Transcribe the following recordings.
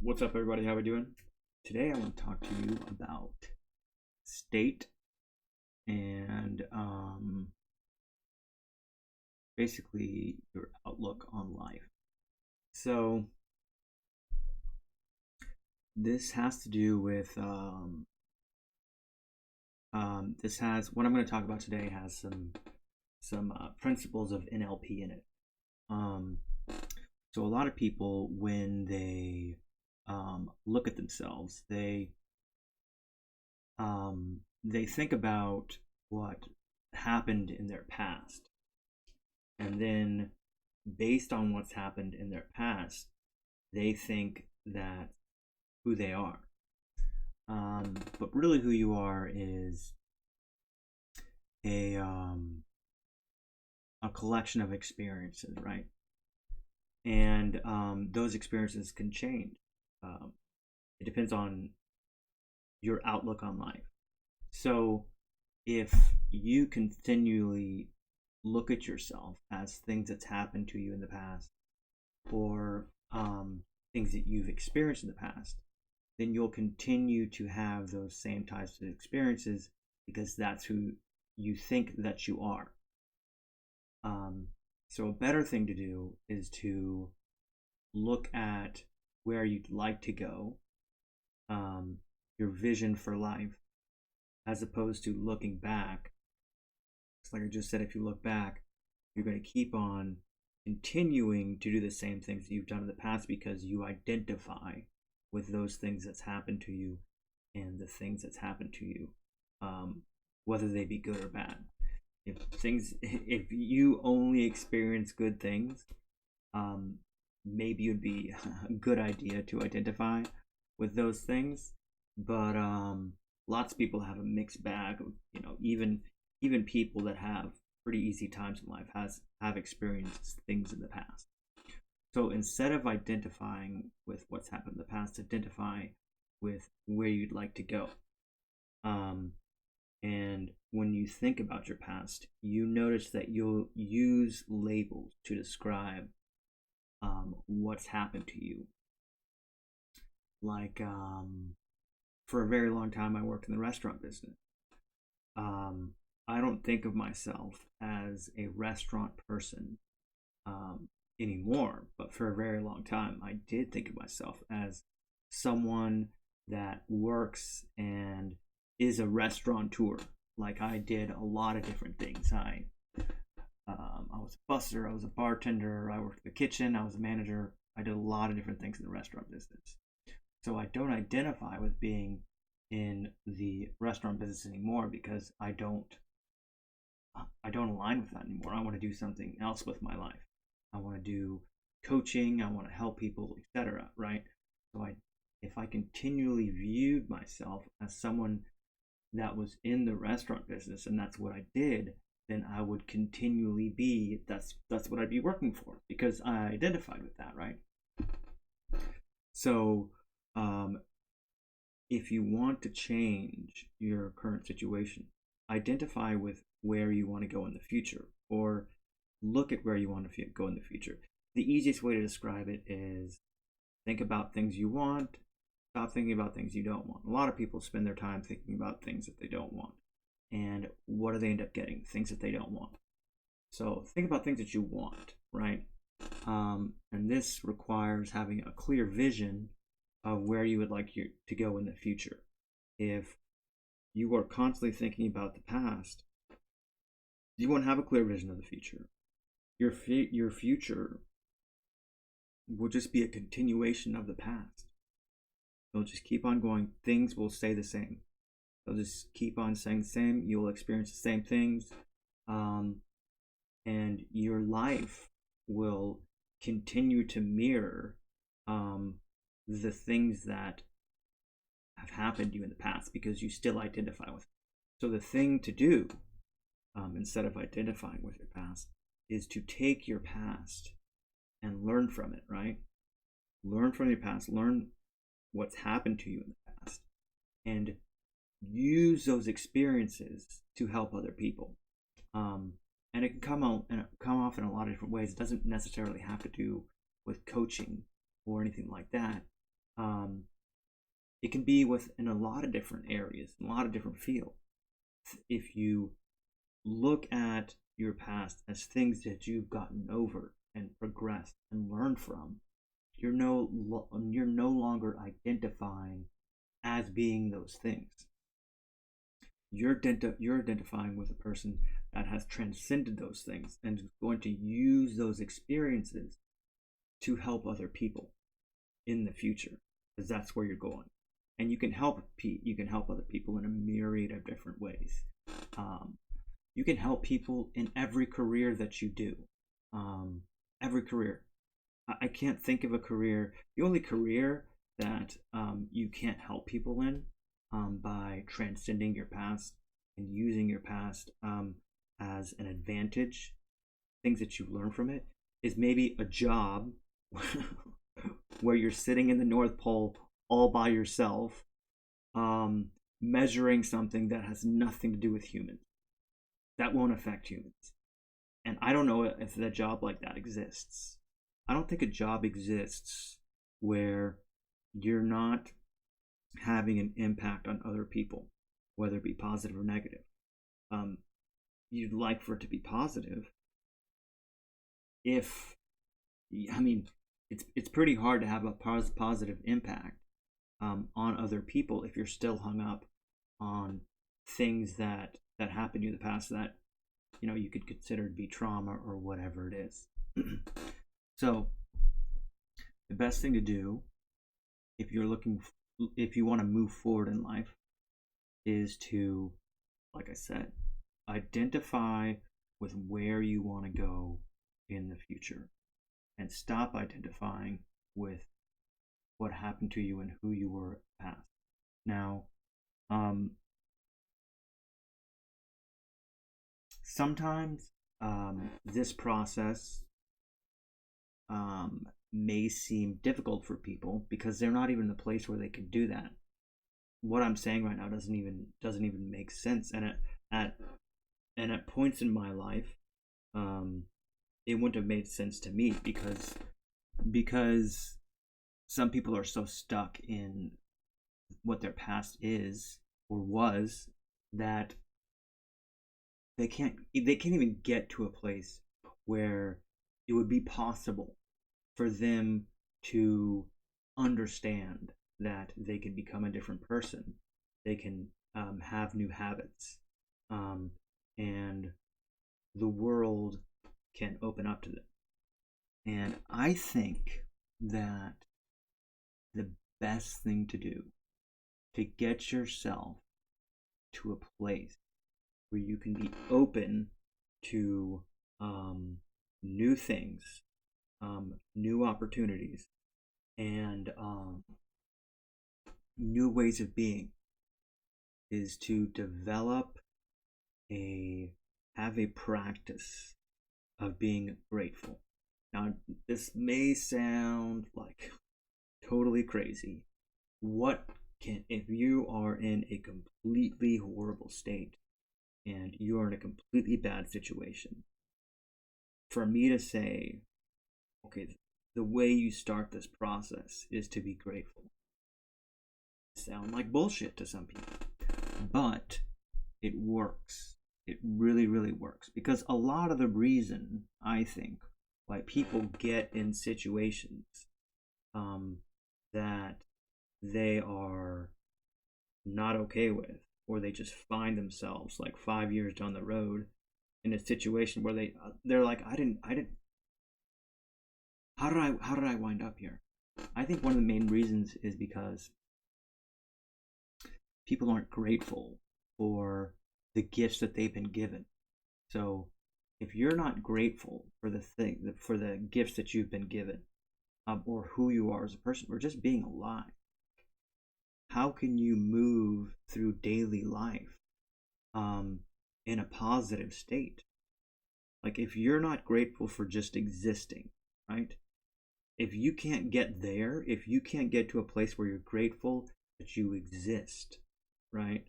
What's up, everybody? How we doing? Today, I want to talk to you about state and basically your outlook on life. So, this has to do with what I'm going to talk about today has some principles of NLP in it. So a lot of people, when they look at themselves, they think about what happened in their past, and then based on what's happened in their past, they think that who they are. But really, who you are is a collection of experiences, right? And those experiences can change. It depends on your outlook on life. So if you continually look at yourself as things that's happened to you in the past, or things that you've experienced in the past, then you'll continue to have those same types of experiences because that's who you think that you are. So a better thing to do is to look at where you'd like to go, your vision for life, as opposed to looking back. It's like I just said, if you look back, you're going to keep on continuing to do the same things that you've done in the past because you identify with those things that's happened to you and the things that's happened to you, whether they be good or bad. If you only experience good things, maybe it would be a good idea to identify with those things. But lots of people have a mixed bag of, even people that have pretty easy times in life have experienced things in the past. So instead of identifying with what's happened in the past, identify with where you'd like to go. And when you think about your past, you notice that you'll use labels to describe what's happened to you. Like, for a very long time, I worked in the restaurant business. I don't think of myself as a restaurant person anymore, but for a very long time, I did think of myself as someone that works and is a restaurateur. Like, I did a lot of different things. I was a busser, I was a bartender, I worked in the kitchen, I was a manager. I did a lot of different things in the restaurant business. So I don't identify with being in the restaurant business anymore because I don't align with that anymore. I want to do something else with my life. I want to do coaching, I want to help people, etc. Right? So if I continually viewed myself as someone that was in the restaurant business and that's what I did, then I would continually be that's what I'd be working for because I identified with that, right? So if you want to change your current situation, identify with where you want to go in the future, or look at where you want to go in the future. The easiest way to describe it is think about things you want, stop thinking about things you don't want. A lot of people spend their time thinking about things that they don't want. And what do they end up getting? Things that they don't want. So think about things that you want, right? And this requires having a clear vision of where you would like to go in the future. If you are constantly thinking about the past, you won't have a clear vision of the future. Your future will just be a continuation of the past. It'll just keep on going. Things will stay the same. They'll just keep on saying the same. You'll experience the same things. And your life will continue to mirror the things that have happened to you in the past because you still identify with it. So the thing to do, instead of identifying with your past, is to take your past and learn from it, right? Learn from your past, learn what's happened to you in the past, and use those experiences to help other people. And it can come off in a lot of different ways. It doesn't necessarily have to do with coaching or anything like that. It can be within a lot of different areas, a lot of different fields. If you look at your past as things that you've gotten over and progressed and learned from, you're no longer identifying as being those things. You're identifying with a person that has transcended those things and is going to use those experiences to help other people in the future, because that's where you're going. And you can help other people in a myriad of different ways. You can help people in every career that you do. Every career. I can't think of a career. The only career that you can't help people in by transcending your past and using your past as an advantage, things that you learn from it, is maybe a job where you're sitting in the North Pole all by yourself, measuring something that has nothing to do with humans. That won't affect humans. And I don't know if a job like that exists. I don't think a job exists where you're not having an impact on other people, whether it be positive or negative. You'd like for it to be positive. It's pretty hard to have a positive impact on other people if you're still hung up on things that happened to you in the past that you could consider to be trauma or whatever it is. So the best thing to do if you want to move forward in life is to, like I said, identify with where you want to go in the future and stop identifying with what happened to you and who you were in the past. Now, sometimes this process may seem difficult for people because they're not even in the place where they can do that. What I'm saying right now doesn't even make sense, and at points in my life, it wouldn't have made sense to me because some people are so stuck in what their past is or was that they can't even get to a place where it would be possible for them to understand that they can become a different person. They can have new habits, and the world can open up to them. And I think that the best thing to do to get yourself to a place where you can be open to new things, new opportunities, and new ways of being is to have a practice of being grateful. Now, this may sound like totally crazy. If you are in a completely horrible state and you are in a completely bad situation, for me to say, okay, the way you start this process is to be grateful, sound like bullshit to some people, but it works. It really, really works, because a lot of the reason, I think, why people get in situations that they are not okay with, or they just find themselves like 5 years down the road in a situation where they're like, how did I wind up here? I think one of the main reasons is because people aren't grateful for the gifts that they've been given. So if you're not grateful for the gifts that you've been given, or who you are as a person, or just being alive, how can you move through daily life in a positive state? Like, if you're not grateful for just existing, right? If you can't get there, if you can't get to a place where you're grateful that you exist, right?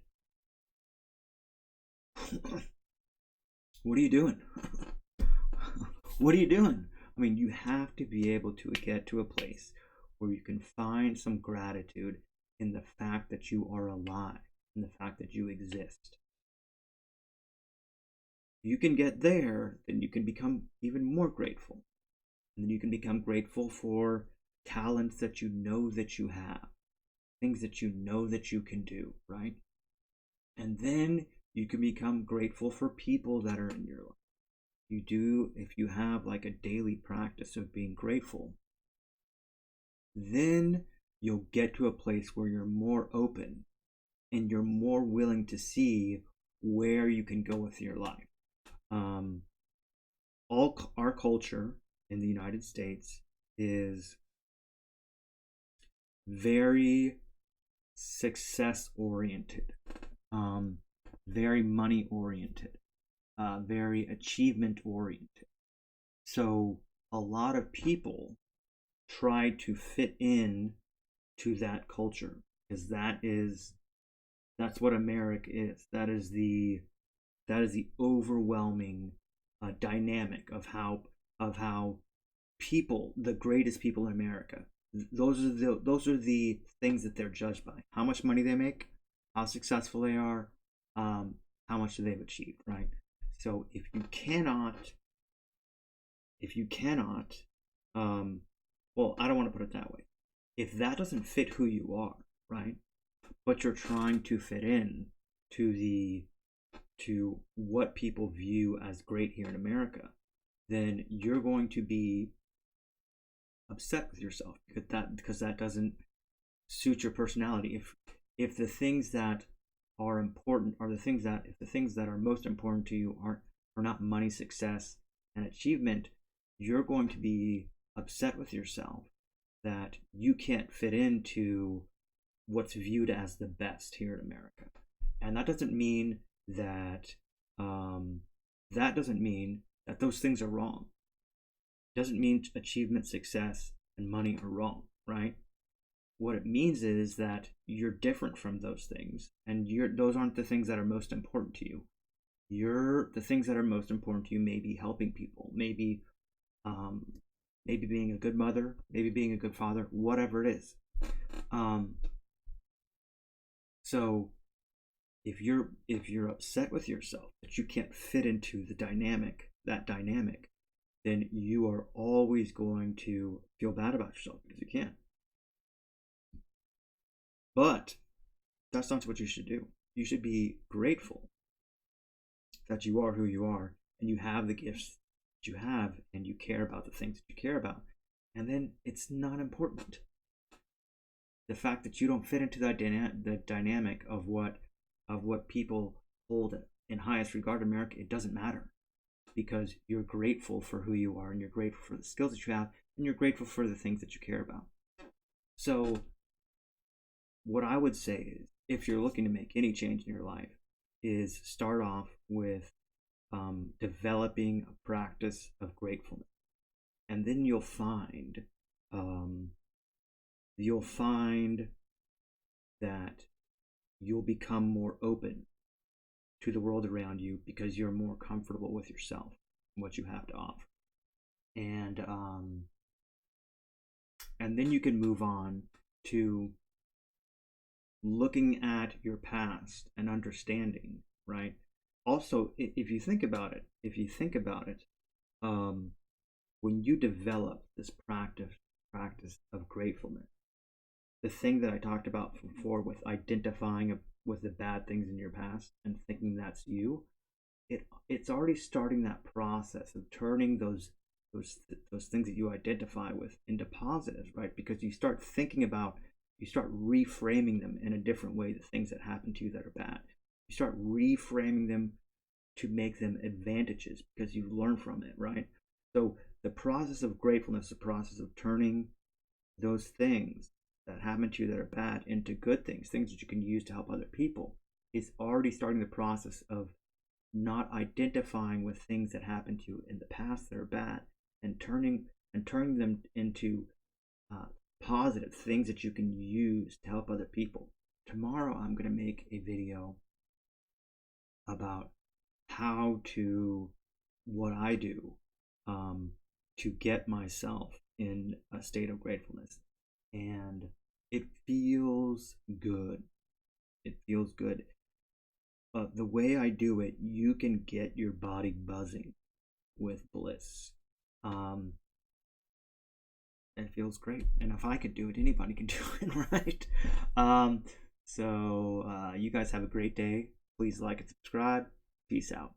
What are you doing? What are you doing? I mean, you have to be able to get to a place where you can find some gratitude in the fact that you are alive, in the fact that you exist. You can get there, then you can become even more grateful. And then you can become grateful for talents that you know that you have, things that you know that you can do, right? And then you can become grateful for people that are in your life. If you have like a daily practice of being grateful, then you'll get to a place where you're more open and you're more willing to see where you can go with your life. All our culture in the United States is very success oriented, very money oriented, very achievement oriented. So a lot of people try to fit in to that culture because that's what America is. That is the overwhelming dynamic of how people, the greatest people in America, those are the things that they're judged by: how much money they make, how successful they are, how much they've achieved, right? So if you cannot, well, I don't want to put it that way. If that doesn't fit who you are, right, but you're trying to fit in to what people view as great here in America, then you're going to be upset with yourself because that doesn't suit your personality. If the things that are important are the things that if the things that are most important to you are not money, success, and achievement, you're going to be upset with yourself that you can't fit into what's viewed as the best here in America. And that doesn't mean that those things are wrong. It doesn't mean achievement, success, and money are wrong, right? What it means is that you're different from those things, and those aren't the things that are most important to you. The things that are most important to you may be helping people, maybe being a good mother, maybe being a good father, whatever it is. So if you're upset with yourself that you can't fit into that dynamic, then you are always going to feel bad about yourself because you can't. But that's not what you should do. You should be grateful that you are who you are and you have the gifts that you have and you care about the things that you care about. And then it's not important. The fact that you don't fit into the dynamic of what people hold in highest regard in America, it doesn't matter, because you're grateful for who you are and you're grateful for the skills that you have and you're grateful for the things that you care about. So what I would say is, if you're looking to make any change in your life, is start off with developing a practice of gratefulness, and then you'll find that you'll become more open to the world around you because you're more comfortable with yourself and what you have to offer. And then you can move on to looking at your past and understanding, right? Also, if you think about it, when you develop this practice of gratefulness, the thing that I talked about before with identifying with the bad things in your past and thinking that's you, it's already starting that process of turning those things that you identify with into positives, right? Because you start reframing them in a different way, the things that happen to you that are bad. You start reframing them to make them advantages because you've learned from it, right? So the process of gratefulness, the process of turning those things that happen to you that are bad into good things that you can use to help other people, is already starting the process of not identifying with things that happened to you in the past that are bad and turning them into positive things that you can use to help other people. Tomorrow I'm going to make a video about what I do to get myself in a state of gratefulness. And It feels good. It feels good. The way I do it, you can get your body buzzing with bliss. Um, it feels great. And if I could do it, anybody can do it, right? You guys have a great day. Please like and subscribe. Peace out.